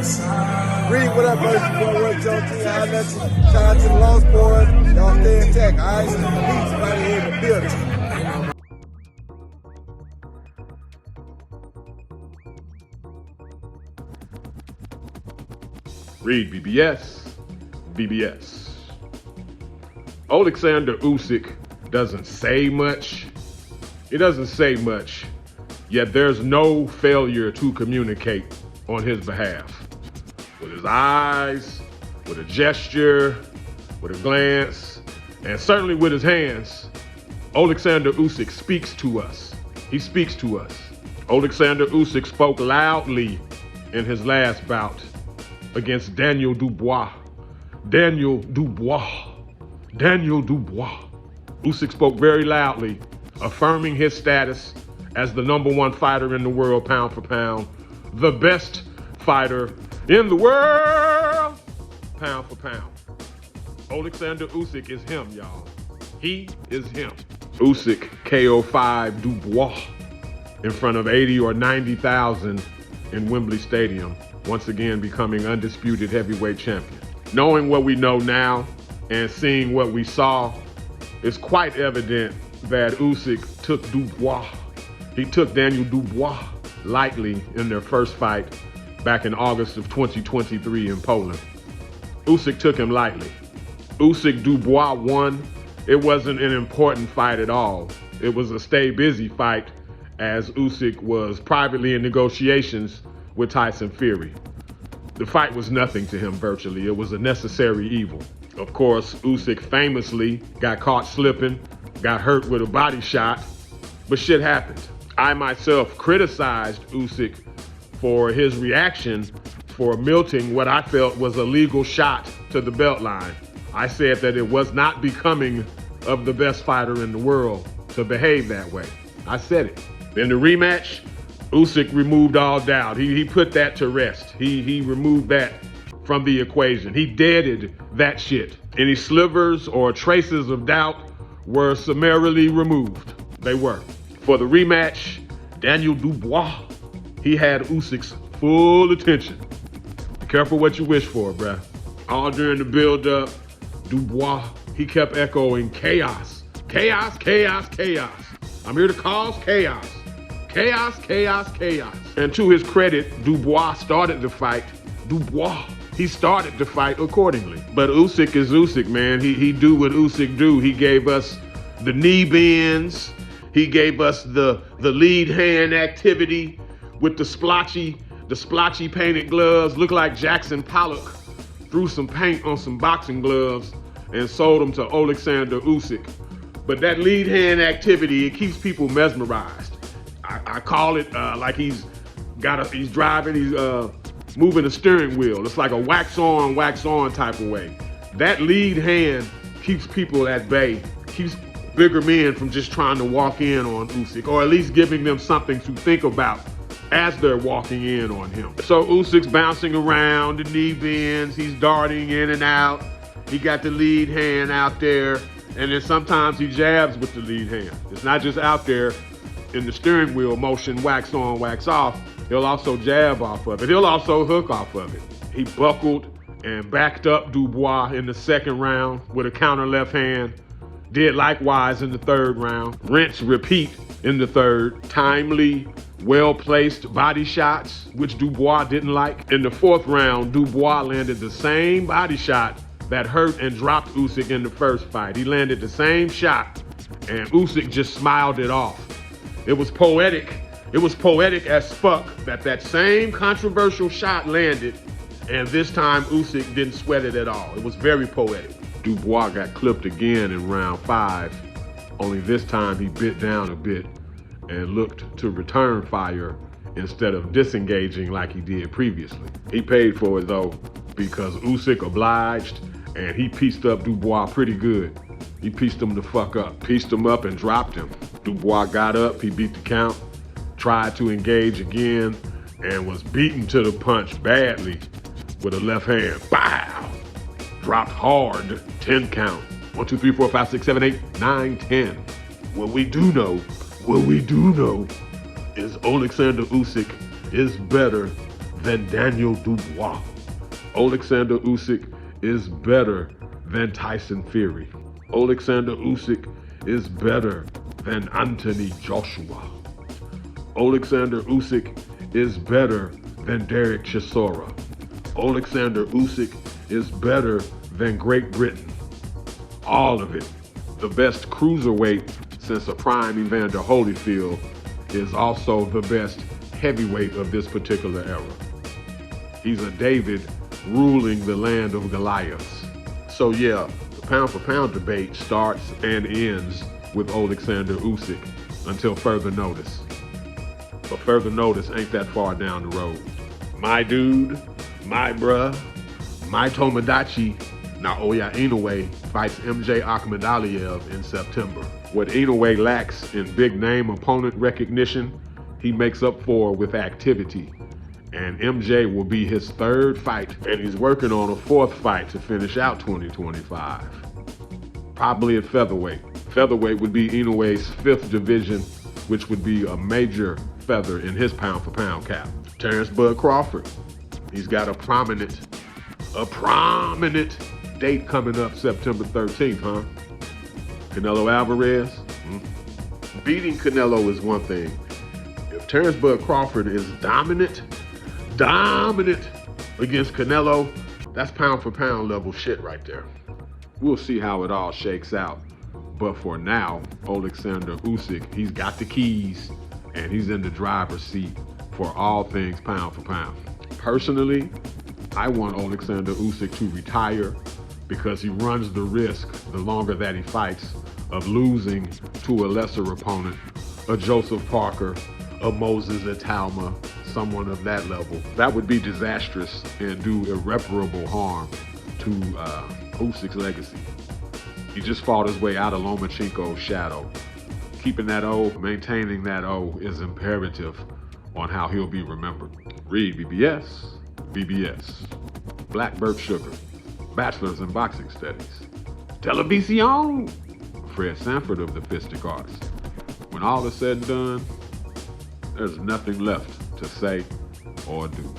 Reed, what up, bro? It's your boy, Roy Jones. I'll let you. Shout out to the Lost Boys. Y'all stay intact, all right? Peace right here in the building. REED-BBS, BBS. Oleksandr Usyk doesn't say much. He doesn't say much, yet there's no failure to communicate on his behalf. With his eyes, with a gesture, with a glance, and certainly with his hands, Oleksandr Usyk speaks to us. He speaks to us. Oleksandr Usyk spoke loudly in his last bout against Daniel Dubois. Daniel Dubois. Usyk spoke very loudly, affirming his status as the #1 fighter in the world, pound for pound, the best fighter in the world, pound for pound. Oleksandr Usyk is him, y'all. He is him. Usyk KO5 Dubois in front of 80 or 90,000 in Wembley Stadium, once again becoming undisputed heavyweight champion. Knowing what we know now and seeing what we saw, it's quite evident that Usyk took Dubois. He took Daniel Dubois lightly in their first fight back in August of 2023 in Poland. Usyk took him lightly. Usyk Dubois won. It wasn't an important fight at all. It was a stay busy fight as Usyk was privately in negotiations with Tyson Fury. The fight was nothing to him virtually. It was a necessary evil. Of course, Usyk famously got caught slipping, got hurt with a body shot, but shit happened. I myself criticized Usyk for his reaction for milting what I felt was a legal shot to the belt line. I said that it was not becoming of the best fighter in the world to behave that way. I said it. In the rematch, Usyk removed all doubt. He put that to rest. He removed that from the equation. He deaded that shit. Any slivers or traces of doubt were summarily removed. They were. For the rematch, Daniel Dubois, he had Usyk's full attention. Be careful what you wish for, bruh. All during the build-up, Dubois, he kept echoing chaos. Chaos, chaos, chaos. I'm here to cause chaos. Chaos, chaos, chaos. And to his credit, Dubois started the fight. He started the fight accordingly. But Usyk is Usyk, man. He do what Usyk do. He gave us the knee bends. He gave us the lead hand activity with the splotchy painted gloves. Looked like Jackson Pollock threw some paint on some boxing gloves and sold them to Oleksandr Usyk. But that lead hand activity, it keeps people mesmerized. I call it like he's driving, he's moving a steering wheel. It's like a wax on type of way. That lead hand keeps people at bay, keeps bigger men from just trying to walk in on Usyk, or at least giving them something to think about as they're walking in on him. So Usyk's bouncing around, the knee bends, he's darting in and out. He got the lead hand out there, and then sometimes he jabs with the lead hand. It's not just out there in the steering wheel motion, wax on, wax off. He'll also jab off of it. He'll also hook off of it. He buckled and backed up Dubois in the second round with a counter left hand. Did likewise in the third round. Rinse, repeat in the third. Timely, well-placed body shots, which Dubois didn't like. In the fourth round, Dubois landed the same body shot that hurt and dropped Usyk in the first fight. He landed the same shot, and Usyk just smiled it off. It was poetic. It was poetic as fuck that same controversial shot landed, and this time Usyk didn't sweat it at all. It was very poetic. Dubois got clipped again in round 5, only this time he bit down a bit and looked to return fire instead of disengaging like he did previously. He paid for it though, because Usyk obliged and he pieced up Dubois pretty good. He pieced him the fuck up. Pieced him up and dropped him. Dubois got up, he beat the count, tried to engage again, and was beaten to the punch badly with a left hand. Bow! Dropped hard, 10 count. 1, 2, 3, 4, 5, 6, 7, 8, 9, 10. What we do know is Oleksandr Usyk is better than Daniel Dubois. Oleksandr Usyk is better than Tyson Fury. Oleksandr Usyk is better than Anthony Joshua. Oleksandr Usyk is better than Derek Chisora. Oleksandr Usyk is better than Great Britain. All of it. The best cruiserweight since a prime Evander Holyfield is also the best heavyweight of this particular era. He's a David ruling the land of Goliaths. So yeah, the pound for pound debate starts and ends with Oleksandr Usyk until further notice. But further notice ain't that far down the road. My dude, my bruh, my Tomodachi, Naoya Inoue fights MJ Akhmadaliev in September. What Inoue lacks in big name opponent recognition, he makes up for with activity. And MJ will be his third fight, and he's working on a fourth fight to finish out 2025. Probably at featherweight. Featherweight would be Inoue's fifth division, which would be a major feather in his pound for pound cap. Terence Bud Crawford, he's got a prominent date coming up September 13th, huh? Canelo Alvarez? Beating Canelo is one thing. If Terence Bud Crawford is dominant against Canelo, that's pound for pound level shit right there. We'll see how it all shakes out. But for now, Oleksandr Usyk, he's got the keys and he's in the driver's seat for all things pound for pound. Personally, I want Oleksandr Usyk to retire because he runs the risk, the longer that he fights, of losing to a lesser opponent, a Joseph Parker, a Moses Atalma, someone of that level. That would be disastrous and do irreparable harm to Usyk's legacy. He just fought his way out of Lomachenko's shadow. Keeping that O, maintaining that O is imperative on how he'll be remembered. REED-BBS, BBS, Blackbird Sugar, Bachelor's in Boxing Studies, Television, Fred Sanford of the Fistic Arts. When all is said and done, there's nothing left to say or do.